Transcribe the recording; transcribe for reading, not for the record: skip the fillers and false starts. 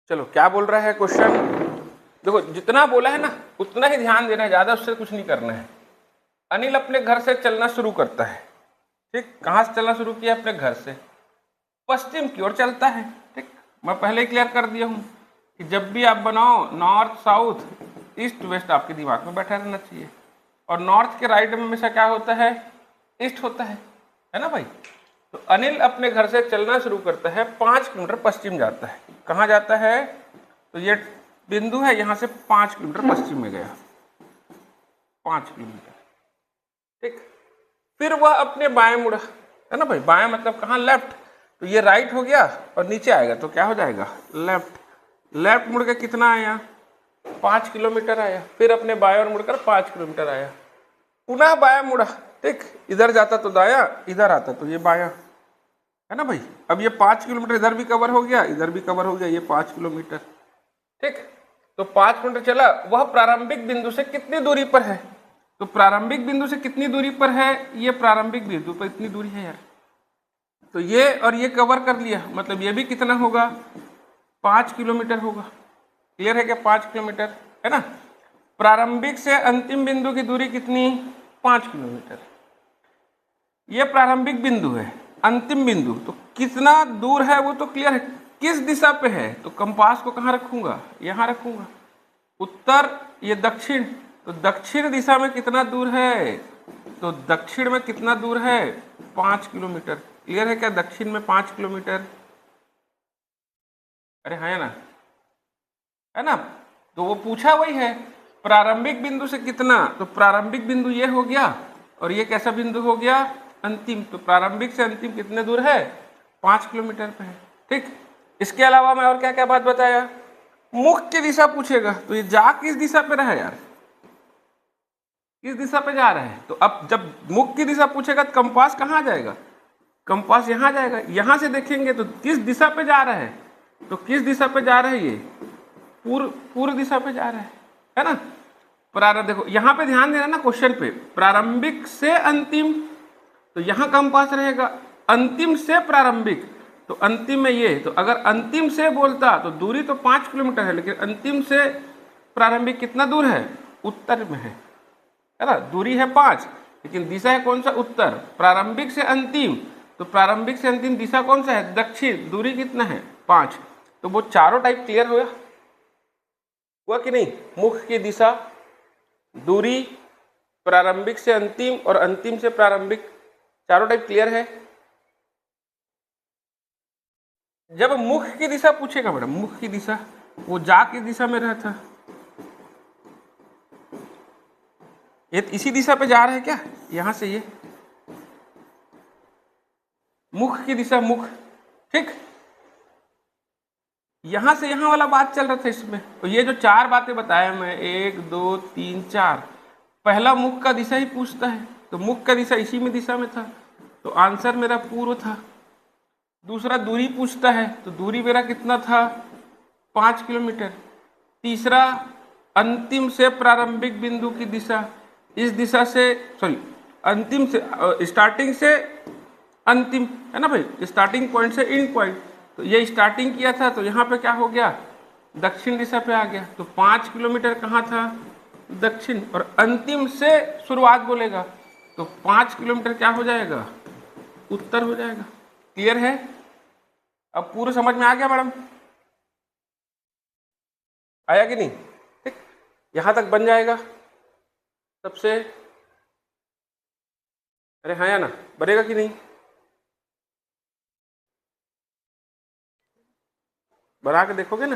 चलो क्या बोल रहा है क्वेश्चन, देखो जितना बोला है ना उतना ही ध्यान देना है, ज्यादा उससे कुछ नहीं करना है। अनिल अपने घर से चलना शुरू करता है, ठीक, कहाँ से चलना शुरू किया? अपने घर से पश्चिम की ओर चलता है, ठीक। मैं पहले ही क्लियर कर दिया हूँ कि जब भी आप बनाओ नॉर्थ साउथ ईस्ट वेस्ट आपके दिमाग में बैठा रहना चाहिए, और नॉर्थ के राइट में हमेशा क्या होता है? ईस्ट होता है ना भाई। तो अनिल अपने घर से चलना शुरू करता है, 5 किलोमीटर पश्चिम जाता है। कहाँ जाता है? तो ये बिंदु है, यहाँ से 5 किलोमीटर पश्चिम में गया, 5 किलोमीटर, ठीक। फिर वह अपने बाएं मुड़ा, है ना भाई, बाएं मतलब कहाँ? लेफ्ट। तो ये राइट हो गया और नीचे आएगा तो क्या हो जाएगा? लेफ्ट। लेफ्ट मुड़ के कितना आया? 5 किलोमीटर आया। फिर अपने बाएं ओर मुड़कर 5 किलोमीटर आया, पुनः बायां मुड़ा, ठीक। इधर जाता तो दाया, इधर आता तो ये बाया, है ना भाई। अब ये 5 किलोमीटर इधर भी कवर हो गया, इधर भी कवर हो गया, ये 5 किलोमीटर, ठीक। तो 5 किलोमीटर चला, वह प्रारंभिक बिंदु से कितनी दूरी पर है? तो प्रारंभिक बिंदु से कितनी दूरी पर है? ये प्रारंभिक बिंदु पर इतनी दूरी है यार। तो ये और ये कवर कर लिया, मतलब ये भी कितना होगा? 5 किलोमीटर होगा। क्लियर है क्या? 5 किलोमीटर, है ना। प्रारंभिक से अंतिम बिंदु की दूरी कितनी? 5 किलोमीटर। ये प्रारंभिक बिंदु है, अंतिम बिंदु तो कितना दूर है वो तो क्लियर है। किस दिशा पे है? तो कंपास को कहाँ रखूंगा? यहाँ रखूंगा। उत्तर, ये दक्षिण, तो दक्षिण दिशा में कितना दूर है? तो दक्षिण में कितना दूर है? 5 किलोमीटर। क्लियर है क्या? दक्षिण में 5 किलोमीटर। अरे है ना, है ना। तो वो पूछा वही है, प्रारंभिक बिंदु से कितना, तो प्रारंभिक बिंदु ये हो गया और ये कैसा बिंदु हो गया? अंतिम। तो प्रारंभिक से अंतिम कितने दूर है? 5 किलोमीटर पे है, ठीक। इसके अलावा मैं और क्या क्या बात बताया? मुख की दिशा पूछेगा, तो ये जा किस दिशा पे रहा यार? किस दिशा पे जा रहा है? तो अब जब मुख की दिशा पूछेगा तो कंपास कहाँ जाएगा? कंपास यहाँ जाएगा। यहाँ से देखेंगे तो किस दिशा पे जा रहा है? तो किस दिशा पे जा रहा है? ये पूर्व दिशा पे जा रहा है ना। प्रारंभ, देखो यहाँ पे ध्यान देना ना क्वेश्चन पे, प्रारंभिक से अंतिम, तो यहाँ कंपास रहेगा। अंतिम से प्रारंभिक, तो अंतिम में ये, तो अगर अंतिम से बोलता तो दूरी तो 5 किलोमीटर है, लेकिन अंतिम से प्रारंभिक कितना दूर है? उत्तर में है ना। दूरी है 5, लेकिन दिशा है कौन सा? उत्तर। प्रारंभिक से अंतिम, तो प्रारंभिक से अंतिम दिशा कौन सा है? दक्षिण। दूरी कितना है? 5। तो वो चारों टाइप क्लियर हुआ कि नहीं? मुख की दिशा, दूरी, प्रारंभिक से अंतिम और अंतिम से प्रारंभिक, चारों टाइप क्लियर है। जब मुख की दिशा पूछेगा मैडम, मुख की दिशा, वो जा की दिशा में रहा था, ये इसी दिशा पे जा रहा है क्या? यहां से ये मुख की दिशा, मुख, ठीक। यहां से यहां वाला बात चल रहा था इसमें। तो ये जो 4 बातें बताया मैं, 1 2 3 4, पहला मुख का दिशा ही पूछता है, तो मुख का दिशा इसी में दिशा में था, तो आंसर मेरा पूर्व था। दूसरा दूरी पूछता है, तो दूरी मेरा कितना था? 5 किलोमीटर। तीसरा अंतिम से प्रारंभिक बिंदु की दिशा, इस दिशा से, सॉरी अंतिम से, स्टार्टिंग से अंतिम, है ना भाई, स्टार्टिंग पॉइंट से एंड पॉइंट, तो ये स्टार्टिंग किया था तो यहाँ पे क्या हो गया? दक्षिण दिशा पे आ गया। तो 5 किलोमीटर कहाँ था? दक्षिण। और अंतिम से शुरुआत बोलेगा तो 5 किलोमीटर क्या हो जाएगा? उत्तर हो जाएगा। क्लियर है? अब पूरा समझ में आ गया मैडम? आया कि नहीं? ठीक, यहां तक बन जाएगा सबसे। अरे हाँ या ना, बनेगा कि नहीं? बना के देखोगे ना?